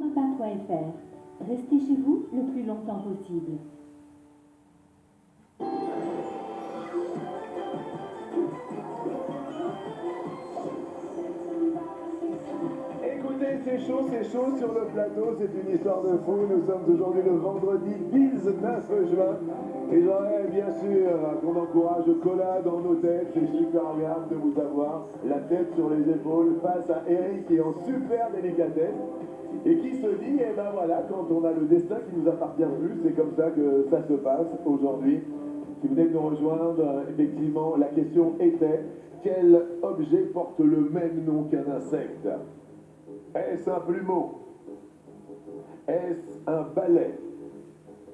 repas.fr. Restez chez vous le plus longtemps possible. Écoutez, c'est chaud sur le plateau, c'est une histoire de fou. Nous sommes aujourd'hui le vendredi 19 juin. Et j'aurais bien sûr qu'on encourage Cola dans nos têtes. C'est super agréable de vous avoir la tête sur les épaules face à Eric qui est en super délicatesse. Et qui se dit, eh ben voilà, quand on a le destin qui nous appartient plus, c'est comme ça que ça se passe aujourd'hui. Si vous venez de nous rejoindre, effectivement, la question était, quel objet porte le même nom qu'un insecte? Est-ce un plumeau? Est-ce un balai?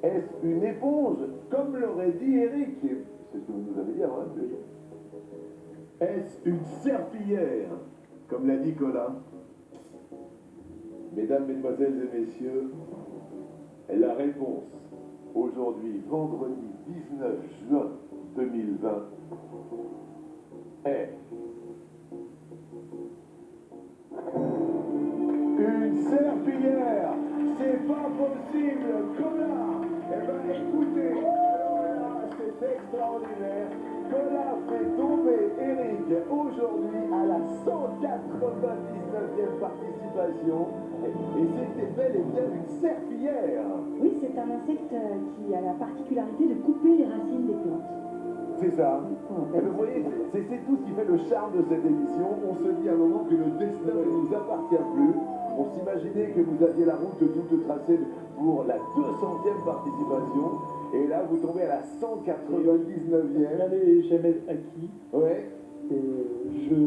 Est-ce une éponge? Comme l'aurait dit Eric. C'est ce que vous nous avez dit avant la pluie. Est-ce une serpillière? Comme l'a dit Colin. Mesdames, mesdemoiselles et messieurs, la réponse aujourd'hui, vendredi 19 juin 2020, est une serpillière. C'est pas possible, Colin. Eh ben écoutez, alors là, c'est extraordinaire. Colin fait tomber Eric aujourd'hui à la 199e participation. Et c'était bel et bien une serpillière. Oui, c'est un insecte qui a la particularité de couper les racines des plantes. C'est ça. Et vous voyez, c'est tout ce qui fait le charme de cette émission. On se dit à un moment que le destin ne nous appartient plus. On s'imaginait que vous aviez la route toute tracée pour la 200e participation. Et là, vous tombez à la 199e. Rien n'est jamais acquis. Ouais. Et je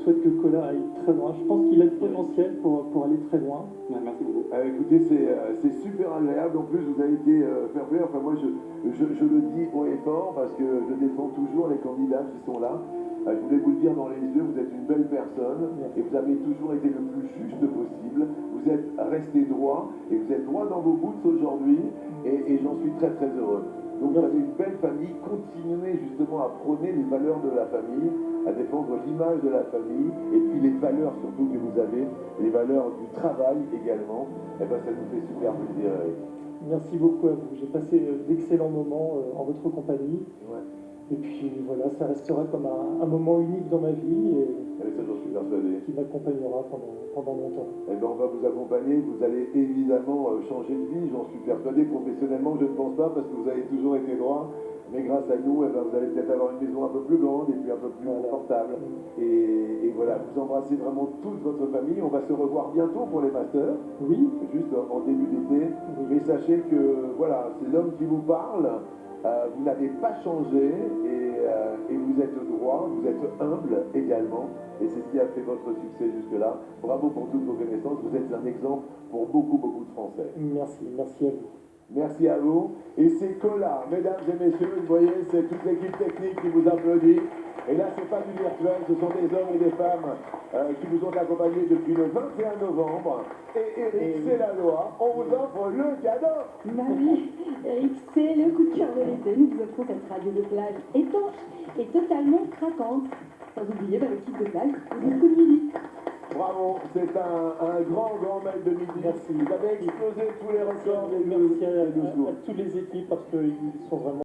souhaite que Colin aille très loin. Je pense qu'il a le potentiel pour aller très loin. Merci beaucoup. Écoutez, c'est super agréable. En plus, vous avez été fair play. Enfin, moi, je le dis haut et fort parce que je défends toujours les candidats qui sont là. Je voulais vous le dire dans les yeux, vous êtes une belle personne et vous avez toujours été le plus juste possible. Vous êtes resté droit et vous êtes droit dans vos boots aujourd'hui et j'en suis très très heureux. Donc vous avez une belle famille, continuez justement à prôner les valeurs de la famille, à défendre l'image de la famille et puis les valeurs surtout que vous avez, les valeurs du travail également. Et ben ça nous fait super plaisir. Merci beaucoup à vous. J'ai passé d'excellents moments en votre compagnie. Ouais. Et puis voilà, ça restera comme un moment unique dans ma vie et ça, j'en suis persuadé. Qui m'accompagnera pendant longtemps. Eh ben, on va vous accompagner, vous allez évidemment changer de vie, j'en suis persuadé. Professionnellement, je ne pense pas parce que vous avez toujours été droit. Mais grâce à nous, eh ben, vous allez peut-être avoir une maison un peu plus grande et puis un peu plus confortable. Et voilà, vous embrassez vraiment toute votre famille. On va se revoir bientôt pour les masters. Oui. Juste en début d'été. Oui. Mais sachez que voilà, c'est l'homme qui vous parle. Vous n'avez pas changé et vous êtes droit, vous êtes humble également. Et c'est ce qui a fait votre succès jusque-là. Bravo pour toutes vos connaissances. Vous êtes un exemple pour beaucoup de Français. Merci à vous. Merci à vous. Et c'est Cola, mesdames et messieurs, vous voyez, c'est toute l'équipe technique qui vous applaudit. Et là, c'est pas du virtuel, ce sont des hommes et des femmes qui vous ont accompagnés depuis le 21 novembre. Et Eric, c'est la loi, on vous offre le cadeau. Bah oui, Eric, c'est le coup de cœur de l'été. Nous vous offrons cette radio de plage étanche et totalement craquante. Sans oublier le kit de plage et le coup de midi. Bravo, c'est un grand maître de midi. Merci. Vous avez explosé tous les records des Merci à toutes les équipes parce qu'ils sont vraiment